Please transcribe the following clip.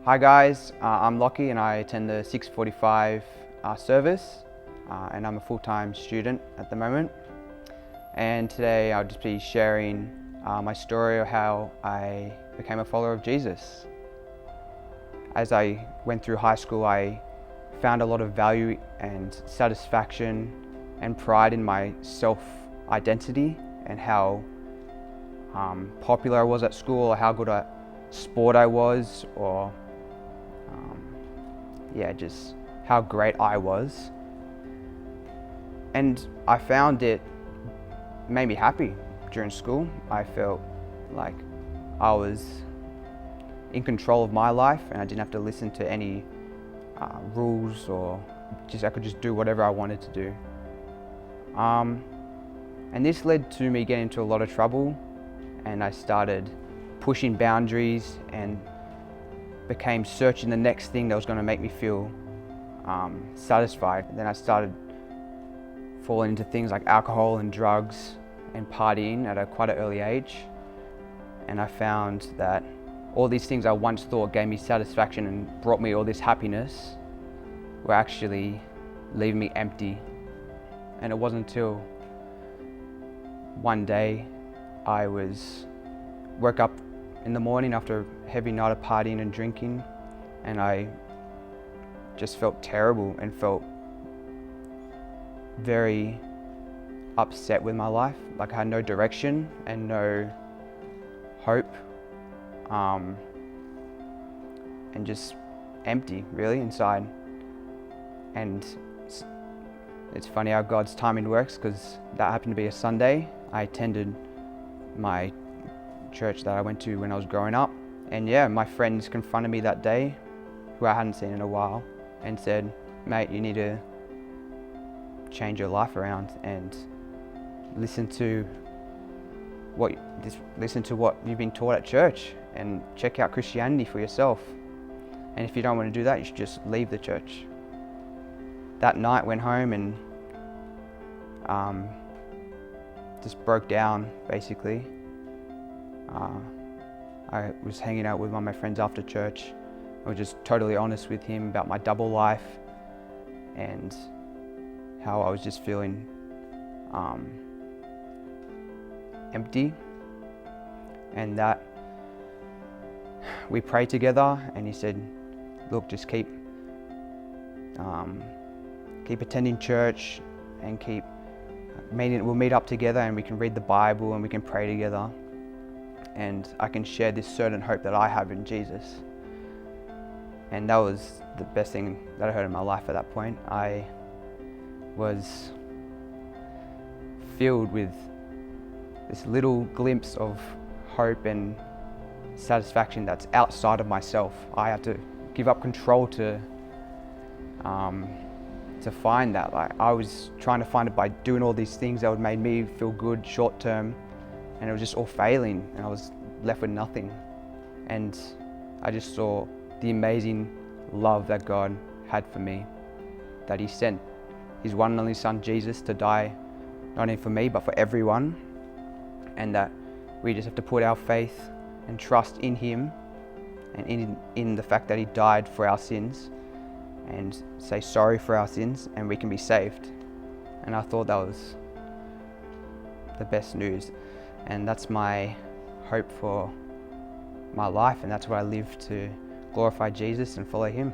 Hi guys, I'm Lachie and I attend the 6:45 service and I'm a full-time student at the moment. And today I'll just be sharing my story of how I became a follower of Jesus. As I went through high school, I found a lot of value and satisfaction and pride in my self-identity and how popular I was at school, or how good at sport I was, or just how great I was. And I found it made me happy during school. I felt like I was in control of my life and I didn't have to listen to any rules, or I could just do whatever I wanted to do. And this led to me getting into a lot of trouble, and I started pushing boundaries and became searching the next thing that was going to make me feel satisfied. And then I started falling into things like alcohol and drugs and partying at quite an early age. And I found that all these things I once thought gave me satisfaction and brought me all this happiness were actually leaving me empty. And it wasn't until one day I woke up in the morning after a heavy night of partying and drinking, and I just felt terrible and felt very upset with my life. Like I had no direction and no hope, and just empty really inside. And it's funny how God's timing works, because that happened to be a Sunday. I attended my church that I went to when I was growing up, and my friends confronted me that day, who I hadn't seen in a while, and said, "Mate, you need to change your life around and listen to what you've been taught at church and check out Christianity for yourself. And if you don't want to do that, you should just leave the church." That night went home and just broke down basically. I was hanging out with one of my friends after church. I was just totally honest with him about my double life and how I was just feeling empty. And that we prayed together, and he said, "Look, just keep attending church and keep meeting. We'll meet up together and we can read the Bible and we can pray together, and I can share this certain hope that I have in Jesus." And that was the best thing that I heard in my life at that point. I was filled with this little glimpse of hope and satisfaction that's outside of myself. I had to give up control to find that. Like, I was trying to find it by doing all these things that would make me feel good short term, and it was just all failing, and I was left with nothing. And I just saw the amazing love that God had for me, that He sent His one and only Son Jesus to die not only for me but for everyone, and that we just have to put our faith and trust in Him and in the fact that He died for our sins, and say sorry for our sins, and we can be saved. And I thought that was the best news, and that's my hope for my life, and that's what I live to glorify Jesus and follow Him.